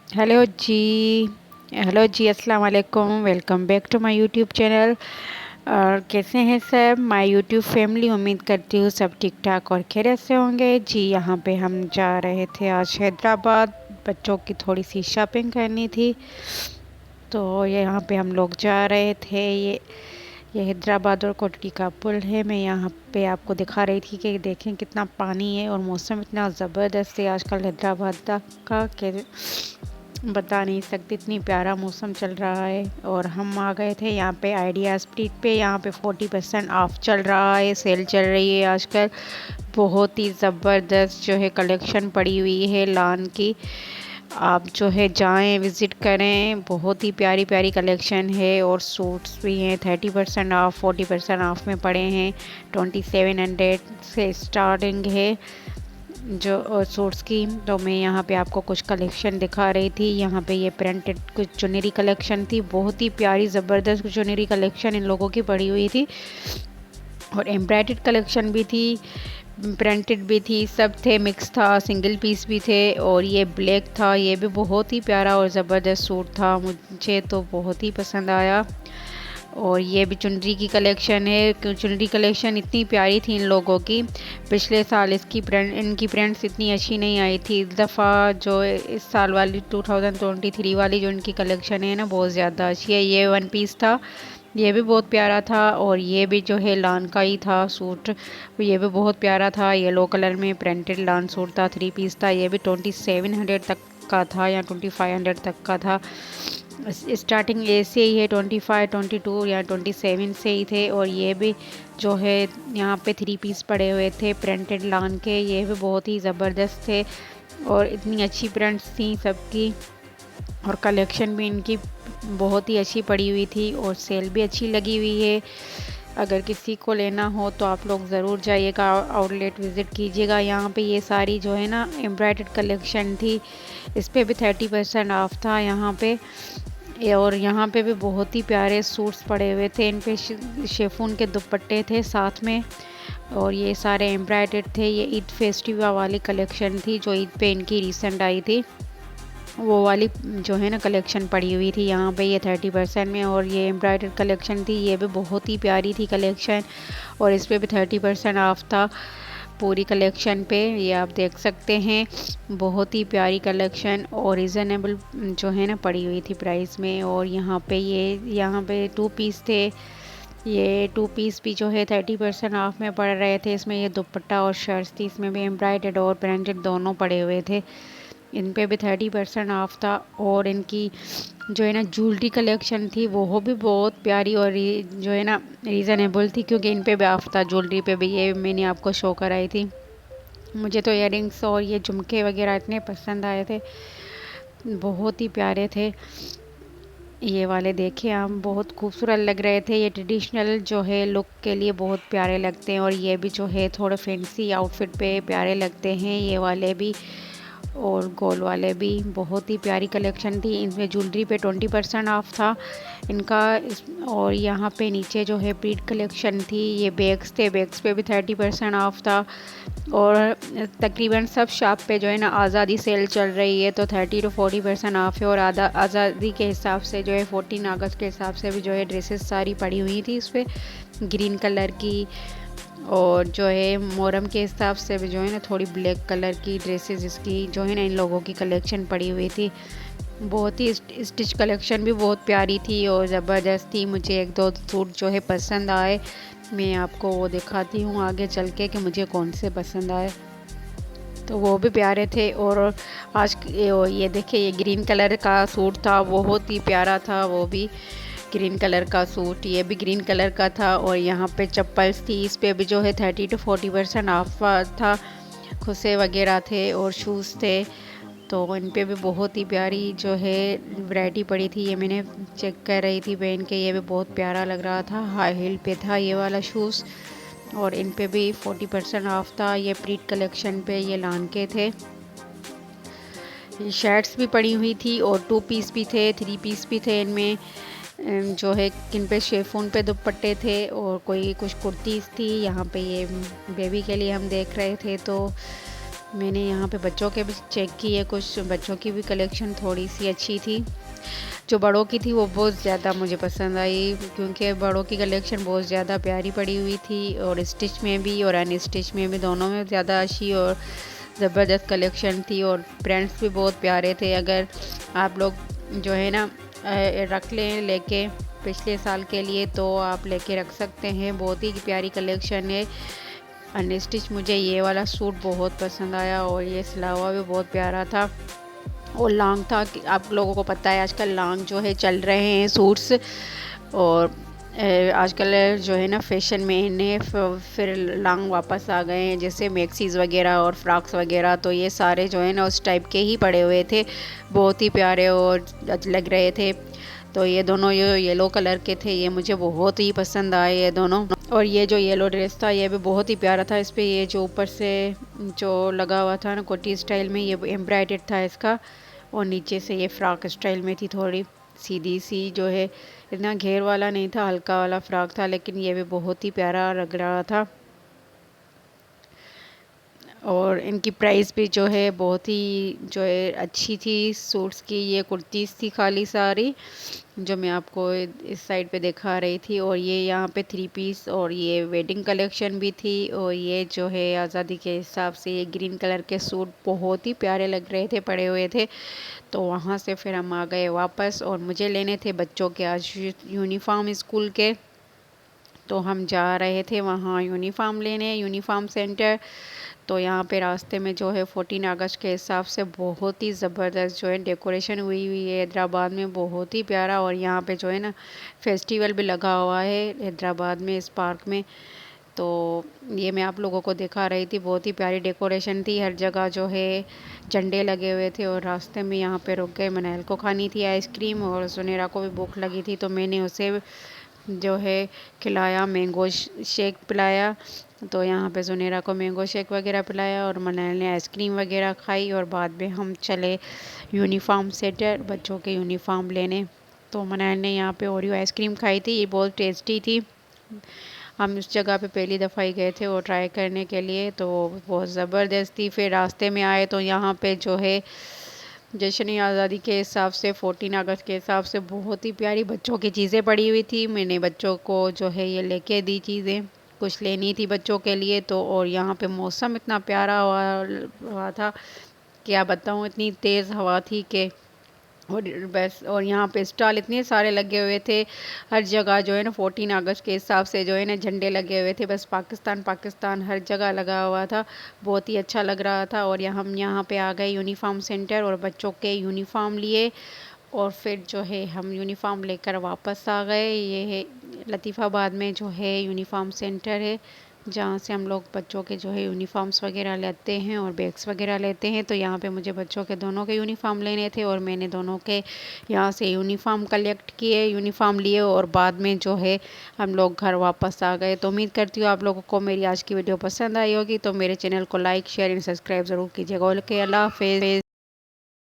Hello जी। Hello जी, अस्सलाम वालेकुम। Welcome back to my YouTube channel. और कैसे हैं सब माय यूट्यूब फैमिली? उम्मीद करती हूँ सब ठीक ठाक और खैरियत से होंगे जी। यहाँ पे हम जा रहे थे आज हैदराबाद, बच्चों की थोड़ी सी शॉपिंग करनी थी, तो यहाँ पे हम लोग जा रहे थे। ये हैदराबाद और कोटली का पुल है। मैं यहाँ पे आपको दिखा रही थी कि देखें कितना पानी है और मौसम इतना ज़बरदस्त है आजकल हैदराबाद का कि बता नहीं सकती, इतनी प्यारा मौसम चल रहा है। और हम आ गए थे यहाँ पे आइडिया स्ट्रीट पे। यहाँ पे 40% ऑफ चल रहा है, सेल चल रही है आजकल। बहुत ही ज़बरदस्त जो है कलेक्शन पड़ी हुई है लॉन की। आप जो है जाएं, विज़िट करें। बहुत ही प्यारी प्यारी कलेक्शन है और सूट्स भी हैं 30% ऑफ, 40% ऑफ में पड़े हैं। 2700 से स्टार्टिंग है जो सूट्स की। तो मैं यहाँ पे आपको कुछ कलेक्शन दिखा रही थी। यहाँ पे ये प्रिंटेड कुछ चुनरी कलेक्शन थी, बहुत ही प्यारी ज़बरदस्त चुनरी कलेक्शन इन लोगों की पड़ी हुई थी। और एम्ब्रॉयडर्ड कलेक्शन भी थी, प्रिंटेड भी थी, सब थे, मिक्स था, सिंगल पीस भी थे। और ये ब्लैक था, ये भी बहुत ही प्यारा और ज़बरदस्त सूट था, मुझे तो बहुत ही पसंद आया। और ये भी चुनरी की कलेक्शन है। चुनरी कलेक्शन इतनी प्यारी थी इन लोगों की। पिछले साल इनकी प्रिंट्स इतनी अच्छी नहीं आई थी। इस दफ़ा जो इस साल वाली 2023 वाली जो इनकी कलेक्शन है ना, बहुत ज़्यादा अच्छी है। ये वन पीस था, ये भी बहुत प्यारा था। और ये भी जो है लान का ही था सूट, ये भी बहुत प्यारा था। येलो कलर में प्रिंटेड लान सूट था, 3 पीस था। ये भी 2700 तक का था या 2500 तक का था। स्टार्टिंग ऐसे ही है, 25, 22 या 27 से ही थे। और ये भी जो है यहाँ पे 3 पीस पड़े हुए थे प्रिंटेड लान के, ये भी बहुत ही ज़बरदस्त थे। और इतनी अच्छी प्रिंट्स थी सबकी, और कलेक्शन भी इनकी बहुत ही अच्छी पड़ी हुई थी, और सेल भी अच्छी लगी हुई है। अगर किसी को लेना हो तो आप लोग ज़रूर जाइएगा, आउटलेट विज़िट कीजिएगा। यहाँ पे ये सारी जो है ना एम्ब्रॉयडर्ड कलेक्शन थी, इस पर भी 30% ऑफ था यहाँ पे। और यहाँ पे भी बहुत ही प्यारे सूट्स पड़े हुए थे। इन पे शेफून के दुपट्टे थे साथ में, और ये सारे एम्ब्रॉयडर्ड थे। ये ईद फेस्टिवल वाली कलेक्शन थी जो ईद पे इनकी रिसेंट आई थी, वो वाली जो है ना कलेक्शन पड़ी हुई थी यहाँ पे ये 30% में। और ये एम्ब्रॉयडर्ड कलेक्शन थी, ये भी बहुत ही प्यारी थी कलेक्शन, और इस पर भी 30% ऑफ था पूरी कलेक्शन पे। ये आप देख सकते हैं, बहुत ही प्यारी कलेक्शन और रिजनेबल जो है ना पड़ी हुई थी प्राइस में। और यहाँ पे 2 पीस थे, ये 2 पीस भी जो है 30% ऑफ में पड़ रहे थे। इसमें ये दुपट्टा और शर्ट्स थी, इसमें भी एम्ब्रॉयडर्ड और प्रिंटेड दोनों पड़े हुए थे। इन पे भी 30% ऑफ था। और इनकी जो है ना ज्वेलरी कलेक्शन थी, वो भी बहुत प्यारी और जो है ना रीज़नेबल थी, क्योंकि इन पे भी ऑफ था। ज्वेलरी पे भी ये मैंने आपको शो कराई थी। मुझे तो इयररिंग्स और ये झुमके वगैरह इतने पसंद आए थे, बहुत ही प्यारे थे। ये वाले देखे हम, बहुत खूबसूरत लग रहे थे। ये ट्रेडिशनल जो है लुक के लिए बहुत प्यारे लगते हैं, और ये भी जो है थोड़े फैंसी आउटफिट पे प्यारे लगते हैं ये वाले भी। और गोल वाले भी बहुत ही प्यारी कलेक्शन थी। इनमें ज्वेलरी पे 20% ऑफ था इनका। और यहाँ पे नीचे जो है प्रीट कलेक्शन थी, ये बैग्स थे, बैग्स पे भी 30% ऑफ था। और तकरीबन सब शॉप पे जो है ना आज़ादी सेल चल रही है, तो 30 to 40% ऑफ है। और आज़ादी के हिसाब से जो है 14 अगस्त के हिसाब से भी जो है ड्रेसेस सारी पड़ी हुई थी इस पर ग्रीन कलर की। और जो है मोहर्रम के हिसाब से भी जो है ना थोड़ी ब्लैक कलर की ड्रेसेस इसकी जो है ना इन लोगों की कलेक्शन पड़ी हुई थी। बहुत ही स्टिच कलेक्शन भी बहुत प्यारी थी और ज़बरदस्त थी। मुझे एक दो सूट जो है पसंद आए, मैं आपको वो दिखाती हूँ आगे चल के कि मुझे कौन से पसंद आए, तो वो भी प्यारे थे। और आज ये देखिए, ये ग्रीन कलर का सूट था, बहुत ही प्यारा था। वो भी ग्रीन कलर का सूट, ये भी ग्रीन कलर का था। और यहाँ पे चप्पल्स थी, इस पे भी जो है 30 to 40% ऑफ था। खुसे वगैरह थे और शूज़ थे, तो इन पे भी बहुत ही प्यारी जो है वैरायटी पड़ी थी। ये मैंने चेक कर रही थी पहन के, ये भी बहुत प्यारा लग रहा था। हाई हील पे था ये वाला शूज़, और इन पे भी 40% ऑफ था। ये प्रीट कलेक्शन पे ये लान के थे। शर्ट्स भी पड़ी हुई थी, और 2 पीस भी थे, 3 पीस भी थे इनमें। जो है किन पे शेफून पे दुपट्टे थे, और कोई कुछ कुर्तीज़ थी। यहाँ पे ये बेबी के लिए हम देख रहे थे, तो मैंने यहाँ पे बच्चों के भी चेक किए, कुछ बच्चों की भी कलेक्शन थोड़ी सी अच्छी थी। जो बड़ों की थी वो बहुत ज़्यादा मुझे पसंद आई, क्योंकि बड़ों की कलेक्शन बहुत ज़्यादा प्यारी पड़ी हुई थी, और स्टिच में भी और अनस्टिच में भी, दोनों में ज़्यादा अच्छी और ज़बरदस्त कलेक्शन थी। और प्रिंट्स भी बहुत प्यारे थे। अगर आप लोग जो है ना रख लें लेके पिछले साल के लिए, तो आप लेके रख सकते हैं। बहुत ही प्यारी कलेक्शन है। अनस्टिच मुझे ये वाला सूट बहुत पसंद आया, और ये सिलावा भी बहुत प्यारा था और लॉन्ग था। कि आप लोगों को पता है आजकल लॉन्ग जो है चल रहे हैं सूट्स, और आजकल जो है ना फैशन में इन्हें फिर लॉन्ग वापस आ गए हैं, जैसे मैक्सीज़ वगैरह और फ्रॉक्स वगैरह। तो ये सारे जो है ना उस टाइप के ही पड़े हुए थे, बहुत ही प्यारे और लग रहे थे। तो ये दोनों ये येलो कलर के थे, ये मुझे बहुत ही पसंद आए ये दोनों। और ये जो येलो ड्रेस था ये भी बहुत ही प्यारा था। इस पर ये जो ऊपर से जो लगा हुआ था ना कोटी स्टाइल में, ये एम्ब्रॉयडर्ड था इसका, और नीचे से ये फ्रॉक स्टाइल में थी, थोड़ी सीधी सी जो है, इतना घेर वाला नहीं था, हल्का वाला फ्रॉक था, लेकिन ये भी बहुत ही प्यारा लग रहा था। और इनकी प्राइस भी जो है बहुत ही जो है अच्छी थी सूट्स की। ये कुर्तीज़ थी खाली सारी, जो मैं आपको इस साइड पे दिखा रही थी। और ये यहाँ पे 3 पीस और ये वेडिंग कलेक्शन भी थी। और ये जो है आज़ादी के हिसाब से ये ग्रीन कलर के सूट बहुत ही प्यारे लग रहे थे, पड़े हुए थे। तो वहाँ से फिर हम आ गए वापस, और मुझे लेने थे बच्चों के आज यूनिफॉर्म स्कूल के। तो हम जा रहे थे वहाँ यूनिफॉर्म लेने, यूनिफॉर्म सेंटर। तो यहाँ पे रास्ते में जो है 14 अगस्त के हिसाब से बहुत ही ज़बरदस्त जो है डेकोरेशन हुई हुई है हैदराबाद में, बहुत ही प्यारा। और यहाँ पे जो है ना फेस्टिवल भी लगा हुआ है हैदराबाद में इस पार्क में। तो ये मैं आप लोगों को दिखा रही थी, बहुत ही प्यारी डेकोरेशन थी, हर जगह जो है झंडे लगे हुए थे। और रास्ते में यहाँ पे रुक गए, मनैल को खानी थी आइसक्रीम, और सुनेरा को भी भूख लगी थी, तो मैंने उसे जो है खिलाया, मैंगो शेक पिलाया। तो यहाँ पे सुनेरा को मैंगो शेक वगैरह पिलाया, और मनैल ने आइसक्रीम वगैरह खाई। और बाद में हम चले यूनिफॉर्म सेंटर बच्चों के यूनिफॉर्म लेने। तो मनैल ने यहाँ पे ओरियो आइसक्रीम खाई थी, ये बहुत टेस्टी थी। हम उस जगह पे पहली दफ़ा ही गए थे वो ट्राई करने के लिए, तो बहुत ज़बरदस्त थी। फिर रास्ते में आए तो यहाँ पे जो है जश्न आज़ादी के हिसाब से 14 अगस्त के हिसाब से बहुत ही प्यारी बच्चों की चीज़ें पड़ी हुई थी। मैंने बच्चों को जो है ये लेके दी चीज़ें, कुछ लेनी थी बच्चों के लिए। तो और यहाँ पे मौसम इतना प्यारा हुआ था, क्या बताऊँ, इतनी तेज़ हवा थी कि, और बस। और यहाँ पे स्टॉल इतने सारे लगे हुए थे, हर जगह जो है ना 14 अगस्त के हिसाब से जो है ना झंडे लगे हुए थे, बस पाकिस्तान पाकिस्तान हर जगह लगा हुआ था, बहुत ही अच्छा लग रहा था। और हम यहाँ पे आ गए यूनिफॉर्म सेंटर, और बच्चों के यूनिफॉर्म लिए, और फिर जो है हम यूनिफॉर्म लेकर वापस आ गए। ये है लतीफ़ाबाद में जो है यूनिफॉर्म सेंटर है, जहाँ से हम लोग बच्चों के जो है यूनिफॉर्म्स वगैरह लेते हैं और बैग्स वगैरह लेते हैं। तो यहाँ पे मुझे बच्चों के दोनों के यूनिफॉर्म लेने थे, और मैंने दोनों के यहाँ से यूनिफॉर्म कलेक्ट किए, यूनिफॉर्म लिए, और बाद में जो है हम लोग घर वापस आ गए। तो उम्मीद करती हूँ आप लोगों को मेरी आज की वीडियो पसंद आई होगी। तो मेरे चैनल को लाइक शेयर एंड सब्सक्राइब ज़रूर कीजिएगा। ओके, अल्लाह हाफिज़।